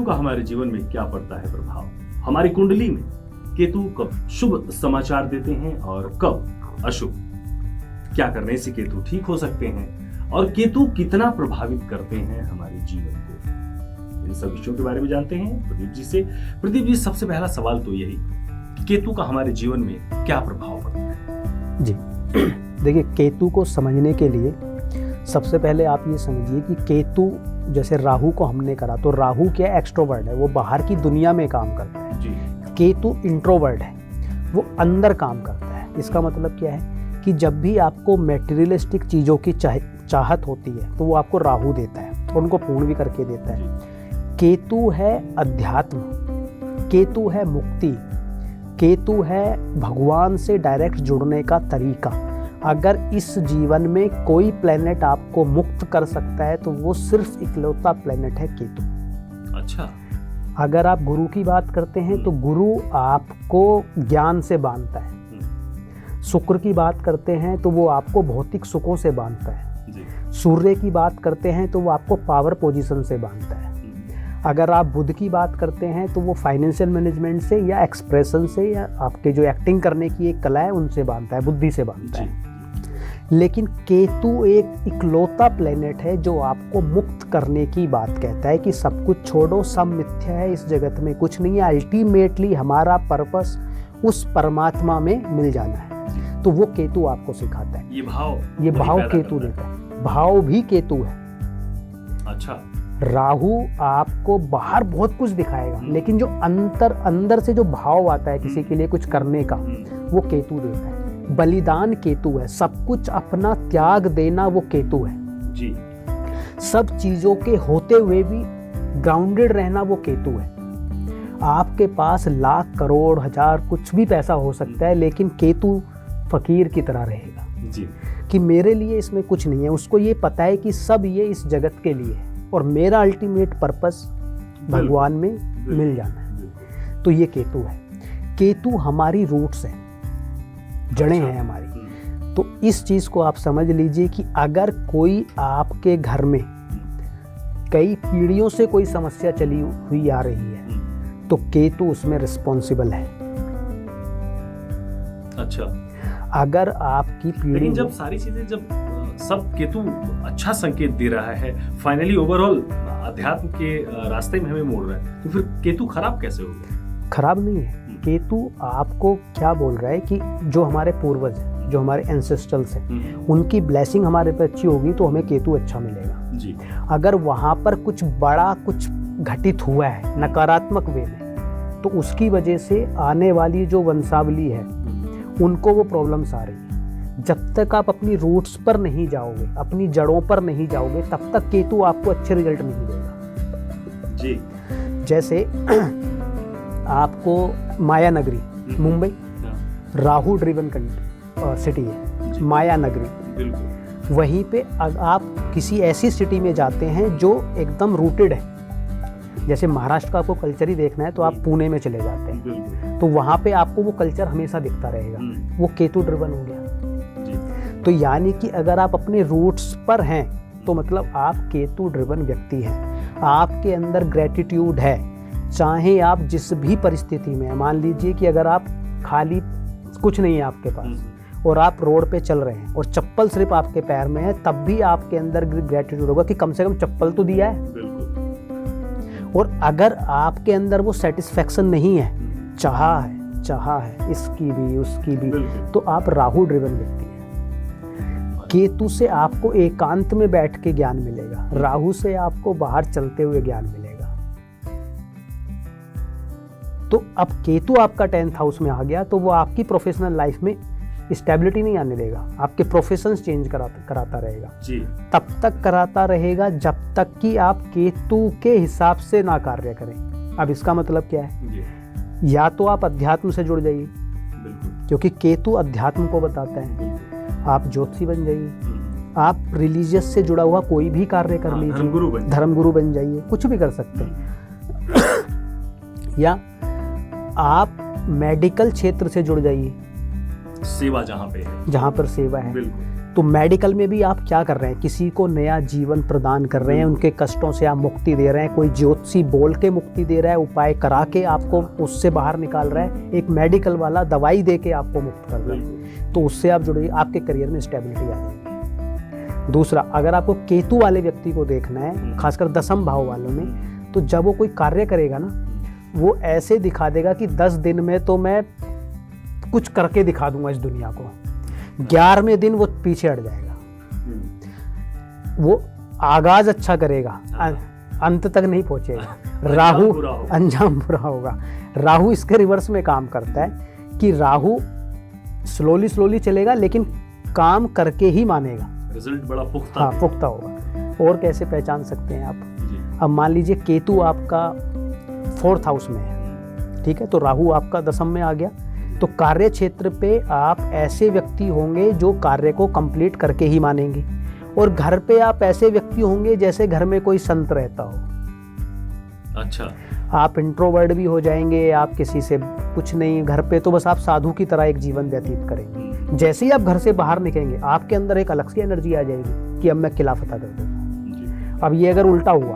का हमारे जीवन में क्या पड़ता है प्रभाव? हमारी कुंडली में केतु कब शुभ समाचार देते हैं और कब अशुभ? क्या करने से केतु ठीक हो सकते हैं और केतु कितना प्रभावित करते हैं हमारे जीवन को? इन सब विषयों के बारे में जानते हैं प्रदीप जी से। प्रदीप जी, सबसे पहला सवाल तो यही, केतु का हमारे जीवन में क्या प्रभाव पड़ता है? जी देखिए, केतु को समझने के लिए सबसे पहले आप ये समझिए कि केतु, जैसे राहु को हमने करा तो राहु क्या एक्सट्रोवर्ट है, वो बाहर की दुनिया में काम करता है जी। केतु इंट्रोवर्ट है, वो अंदर काम करता है। इसका मतलब क्या है कि जब भी आपको मेटेरियलिस्टिक चीज़ों की चाहत होती है तो वो आपको राहु देता है और उनको पूर्ण भी करके देता है। केतु है अध्यात्म, केतु है मुक्ति, केतु है भगवान से डायरेक्ट जुड़ने का तरीका। अगर इस जीवन में कोई प्लेनेट आपको मुक्त कर सकता है तो वो सिर्फ इकलौता प्लेनेट है केतु। अच्छा। अगर आप गुरु की बात करते हैं तो गुरु आपको ज्ञान से बांधता है। शुक्र की बात करते हैं तो वो आपको भौतिक सुखों से बांधता है जी। सूर्य की बात करते हैं तो वो आपको पावर पोजीशन से बांधता है। अगर आप बुध की बात करते हैं तो वो फाइनेंशियल मैनेजमेंट से या एक्सप्रेशन से या आपके जो एक्टिंग करने की एक कला है उनसे बांधता है, बुद्धि से बांधता है। लेकिन केतु एक इकलौता प्लेनेट है जो आपको मुक्त करने की बात कहता है कि सब कुछ छोड़ो, सब मिथ्या है, इस जगत में कुछ नहीं है, अल्टीमेटली हमारा पर्पस उस परमात्मा में मिल जाना है। तो वो केतु आपको सिखाता है। ये भाव केतु देता है। भाव भी केतु है। अच्छा। राहु आपको बाहर बहुत कुछ दिखाएगा, लेकिन जो अंदर से जो भाव आता है किसी के लिए कुछ करने का, वो केतु देता है। बलिदान केतु है, सब कुछ अपना त्याग देना वो केतु है जी। सब चीजों के होते हुए भी ग्राउंडेड रहना वो केतु है। आपके पास लाख करोड़ हजार कुछ भी पैसा हो सकता है, लेकिन केतु फकीर की तरह रहेगा जी। कि मेरे लिए इसमें कुछ नहीं है। उसको ये पता है कि सब ये इस जगत के लिए है और मेरा अल्टीमेट पर्पस भगवान में मिल जाना है। तो ये केतु है। केतु हमारी रूट्स है, जड़ें हैं हमारी। तो इस चीज को आप समझ लीजिए कि अगर कोई आपके घर में कई पीढ़ियों से कोई समस्या चली हुई आ रही है तो केतु उसमें रिस्पॉन्सिबल है। अच्छा। अगर आपकी पीढ़ी, लेकिन जब सारी चीजें, जब सब केतु अच्छा संकेत दे रहा है, फाइनली ओवरऑल अध्यात्म के रास्ते में हमें मोड़ रहा है, तो फिर केतु खराब कैसे होगा? खराब नहीं है। केतु आपको क्या बोल रहा है कि जो हमारे पूर्वज हैं, जो हमारे एंसेस्टर्स हैं, उनकी ब्लेसिंग हमारे पे अच्छी होगी तो हमें केतु अच्छा मिलेगा जी। अगर वहां पर कुछ बड़ा कुछ घटित हुआ है नकारात्मक वे में, तो उसकी वजह से आने वाली जो वंशावली है उनको वो प्रॉब्लम्स आ रही है। जब तक आप अपनी रूट्स पर नहीं जाओगे, अपनी जड़ों पर नहीं जाओगे, तब तक केतु आपको अच्छे रिजल्ट नहीं देगा जी। जैसे आपको माया नगरी, मुंबई राहु ड्रिवन सिटी है, माया नगरी। बिल्कुल। वहीं पे आप किसी ऐसी सिटी में जाते हैं जो एकदम रूटेड है, जैसे महाराष्ट्र का आपको कल्चर ही देखना है तो आप पुणे में चले जाते हैं, तो वहाँ पे आपको वो कल्चर हमेशा दिखता रहेगा। वो केतु ड्रिवन हो गया। तो यानी कि अगर आप अपने रूट्स पर हैं तो मतलब आप केतु ड्रिवन व्यक्ति हैं। आपके अंदर ग्रेटिट्यूड है, चाहे आप जिस भी परिस्थिति में, मान लीजिए कि अगर आप खाली कुछ नहीं है आपके पास और आप रोड पे चल रहे हैं और चप्पल सिर्फ आपके पैर में है, तब भी आपके अंदर ग्रेटिट्यूड होगा कि कम से कम चप्पल तो दिया है। और अगर आपके अंदर वो सेटिस्फेक्शन नहीं है, चाहा है इसकी भी उसकी भी, तो आप राहु ड्रिवन व्यक्ति हैं। केतु से आपको एकांत में बैठ के ज्ञान मिलेगा, राहु से आपको बाहर चलते हुए ज्ञान मिलेगा। तो अब केतु आपका 10th हाउस में आ गया तो वो आपकी प्रोफेशनल लाइफ में स्टेबिलिटी नहीं आने देगा, आपके प्रोफेशंस चेंज कराता रहेगा जी। तब तक कराता रहेगा जब तक कि आप केतु के हिसाब से ना कार्य करें। अब इसका मतलब क्या है जी। या तो आप अध्यात्म से जुड़ जाइए, क्योंकि केतु अध्यात्म को बताता है। आप ज्योतिषी बन जाइए, आप रिलीजियस से जुड़ा हुआ कोई भी कार्य कर लीजिए, धर्मगुरु बन जाइए, कुछ भी कर सकते हैं। या आप मेडिकल क्षेत्र से जुड़ जाइए, सेवा जहाँ पे है, जहाँ पर सेवा है। तो मेडिकल में भी आप क्या कर रहे हैं, किसी को नया जीवन प्रदान कर रहे हैं, उनके कष्टों से आप मुक्ति दे रहे हैं, कोई ज्योतिषी बोल के मुक्ति दे रहा है, उपाय करा के आपको उससे बाहर निकाल रहा है, एक मेडिकल वाला दवाई दे के आपको मुक्त कर रहा है, तो उससे आप जुड़िए, आपके करियर में स्टेबिलिटी आ जाएगी। दूसरा, अगर आपको केतु वाले व्यक्ति को देखना है, खासकर दसम भाव वालों में, तो जब वो कोई कार्य करेगा ना, वो ऐसे दिखा देगा कि 10 दिन में तो मैं कुछ करके दिखा दूंगा इस दुनिया को, 11वें दिन वो पीछे हट जाएगा। वो आगाज अच्छा करेगा, अंत तक नहीं पहुंचेगा। राहु अंजाम बुरा होगा। राहु इसके रिवर्स में काम करता है कि राहु स्लोली चलेगा, लेकिन काम करके ही मानेगा, रिजल्ट बड़ा पुख्ता, हाँ पुख्ता होगा। और कैसे पहचान सकते हैं आप? अब मान लीजिए केतु आपका 4th हाउस में है, ठीक है, तो राहु आपका 10th में आ गया, तो कार्य क्षेत्र पे आप ऐसे व्यक्ति होंगे जो कार्य को कंप्लीट करके ही मानेंगे, और घर पे आप ऐसे व्यक्ति होंगे जैसे घर में कोई संत रहता हो। अच्छा, आप इंट्रोवर्ट भी हो जाएंगे, आप किसी से कुछ नहीं, घर पे तो बस आप साधु की तरह एक जीवन व्यतीत करेंगे। जैसे ही आप घर से बाहर निकलेंगे, आपके अंदर एक अलग सी एनर्जी आ जाएगी कि अब मैं किला फतह कर दूंगा। अब ये अगर उल्टा हुआ,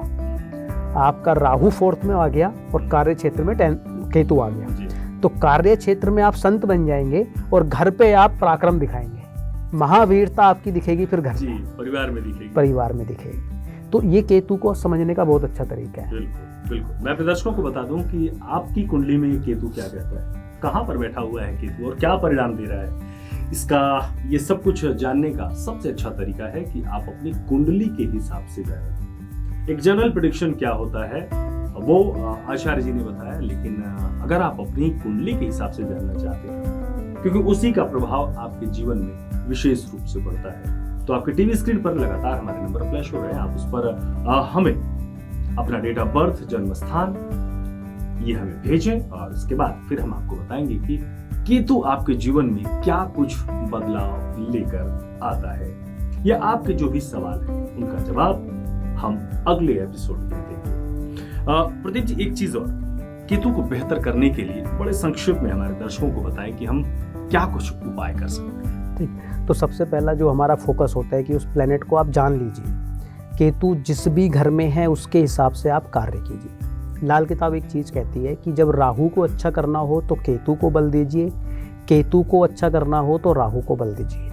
आपका राहु 4th में आ गया और कार्य क्षेत्र में केतु आ गया, तो कार्य क्षेत्र में आप संत बन जाएंगे और घर पे आप पराक्रम दिखाएंगे, महावीरता आपकी दिखेगी, फिर घर में परिवार में दिखेगी। तो ये केतु को समझने का बहुत अच्छा तरीका है। बिल्कुल। मैं अपने दर्शकों को बता दूं कि आपकी कुंडली में केतु क्या कहता है, कहाँ पर बैठा हुआ है केतु और क्या परिणाम दे रहा है, इसका ये सब कुछ जानने का सबसे अच्छा तरीका है कि आप अपनी कुंडली के हिसाब से जाएं। एक जनरल प्रेडिक्शन क्या होता है वो आचार्य जी ने बताया, लेकिन अगर आप अपनी कुंडली के हिसाब से जानना चाहते हैं, क्योंकि उसी का प्रभाव आपके जीवन में विशेष रूप से पड़ता है, तो आपके टीवी स्क्रीन पर लगातार हमारे नंबर फ्लैश हो रहे हैं, आप उस पर हमें अपना डेट ऑफ बर्थ, जन्म स्थान ये हमें भेजें, और इसके बाद फिर हम आपको बताएंगे कि केतु आपके जीवन में क्या कुछ बदलाव लेकर आता है, या आपके जो भी सवाल है उनका जवाब हम अगले एपिसोड में देंगे। प्रदीप जी, एक चीज और, केतु को बेहतर करने के लिए बड़े संक्षिप्त में हमारे दर्शकों को बताएं कि हम क्या कुछ उपाय कर सकते हैं। ठीक, तो सबसे पहला जो हमारा फोकस होता है कि उस प्लेनेट को आप जान लीजिए, केतु जिस भी घर में है उसके हिसाब से आप कार्य कीजिए। लाल किताब एक चीज कहती है कि जब राहु को अच्छा करना हो तो केतु को बल दीजिए, केतु को अच्छा करना हो तो राहु को बल दीजिए।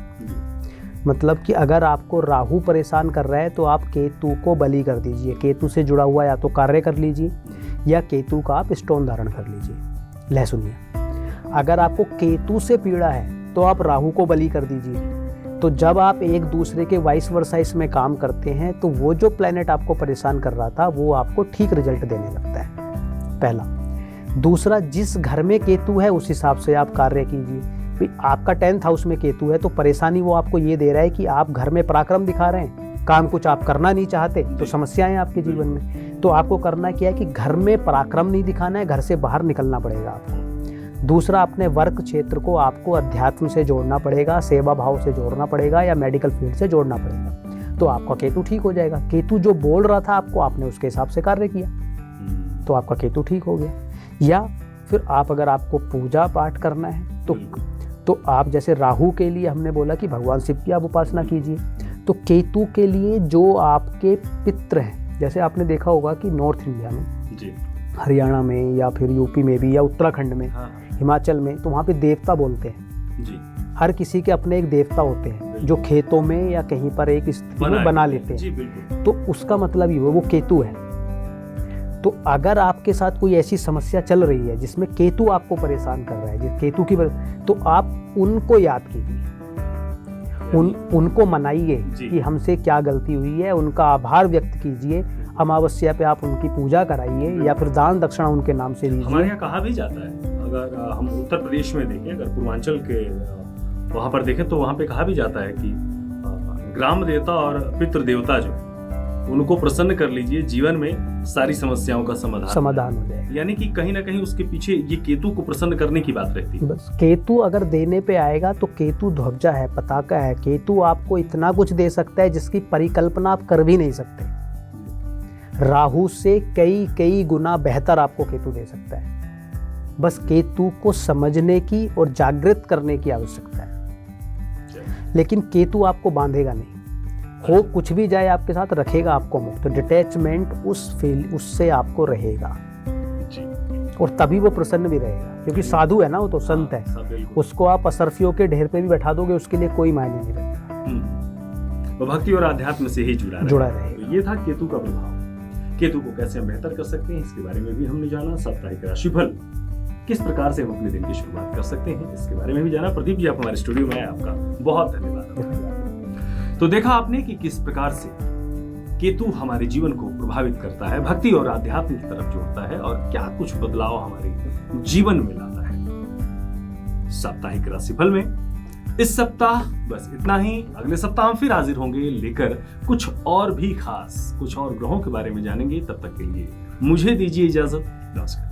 मतलब कि अगर आपको राहु परेशान कर रहा है तो आप केतु को बलि कर दीजिए, केतु से जुड़ा हुआ या तो कार्य कर लीजिए या केतु का आप स्टोन धारण कर लीजिए। ले सुनिए, अगर आपको केतु से पीड़ा है तो आप राहु को बलि कर दीजिए। तो जब आप एक दूसरे के वाइस वर्सा इसमें काम करते हैं तो वो जो प्लेनेट आपको परेशान कर रहा था वो आपको ठीक रिजल्ट देने लगता है, पहला। दूसरा, जिस घर में केतु है उस हिसाब से आप कार्य कीजिए। आपका 10th हाउस में केतु है तो परेशानी वो आपको ये दे रहा है कि आप घर में पराक्रम दिखा रहे हैं, काम कुछ आप करना नहीं चाहते, तो समस्याएं आपके जीवन में। तो आपको करना क्या है कि घर में पराक्रम नहीं दिखाना है, घर से बाहर निकलना पड़ेगा आपको। दूसरा, अपने वर्क क्षेत्र को आपको अध्यात्म से जोड़ना पड़ेगा, सेवा भाव से जोड़ना पड़ेगा, या मेडिकल फील्ड से जोड़ना पड़ेगा, तो आपका केतु ठीक हो जाएगा। केतु जो बोल रहा था आपको, आपने उसके हिसाब से कार्य किया तो आपका केतु ठीक हो गया। या फिर आप, अगर आपको पूजा पाठ करना है तो आप, जैसे राहु के लिए हमने बोला कि भगवान शिव की आप उपासना कीजिए, तो केतु के लिए जो आपके पितृ हैं, जैसे आपने देखा होगा कि नॉर्थ इंडिया में जी, हरियाणा में या फिर यूपी में भी या उत्तराखंड में, हिमाचल में, तो वहाँ पे देवता बोलते हैं जी। हर किसी के अपने एक देवता होते हैं जो खेतों में या कहीं पर एक स्थिति में बना लेते हैं, तो उसका मतलब ये वो केतु है। तो अगर आपके साथ कोई ऐसी समस्या चल रही है जिसमें केतु आपको परेशान कर रहा है, केतु की, तो आप उनको याद कीजिए, उनको मनाइए कि हमसे क्या गलती हुई है, उनका आभार व्यक्त कीजिए। अमावस्या पे आप उनकी पूजा कराइए या फिर दान दक्षिणा उनके नाम से दीजिए। हमारे यहाँ कहा भी जाता है, अगर हम उत्तर प्रदेश में देखें, अगर पूर्वांचल के वहाँ पर देखें तो वहाँ पे कहा भी जाता है कि ग्राम देवता और पितृ देवता जो उनको प्रसन्न कर लीजिए, जीवन में सारी समस्याओं का समाधान हो जाए। यानी कि कहीं ना कहीं उसके पीछे ये केतु को प्रसन्न करने की बात रहती है। बस केतु अगर देने पे आएगा तो केतु ध्वजा है, पताका है। केतु आपको इतना कुछ दे सकता है जिसकी परिकल्पना आप कर भी नहीं सकते। राहु से कई गुना बेहतर आपको केतु दे सकता है। बस केतु को समझने की और जागृत करने की आवश्यकता है। लेकिन केतु आपको बांधेगा नहीं, हो कुछ भी जाए आपके साथ, रखेगा आपको मुक्त। तो डिटैचमेंट उससे आपको रहेगा जी। और तभी वो प्रसन्न भी रहेगा, क्योंकि साधु है ना, वो तो संत है। उसको आप असरफियों के ढेर पे भी बैठा दोगे, उसके लिए कोई मायने नहीं रखता। वो भक्ति और आध्यात्म से ही जुड़ा रहेगा। तो ये था केतु का प्रभाव। केतु को कैसे हम बेहतर कर सकते हैं, इसके बारे में भी हमने जाना। साप्ताहिक राशिफल किस प्रकार से हम अपने दिन की शुरुआत कर सकते हैं, इसके बारे में भी जाना। प्रदीप जी, आप हमारे स्टूडियो में आए, आपका बहुत धन्यवाद। तो देखा आपने कि किस प्रकार से केतु हमारे जीवन को प्रभावित करता है, भक्ति और आध्यात्म की तरफ जोड़ता है, और क्या कुछ बदलाव हमारे जीवन में लाता है। साप्ताहिक राशिफल में इस सप्ताह बस इतना ही। अगले सप्ताह हम फिर हाजिर होंगे लेकर कुछ और भी खास, कुछ और ग्रहों के बारे में जानेंगे। तब तक के लिए मुझे दीजिए इजाजत। नमस्कार।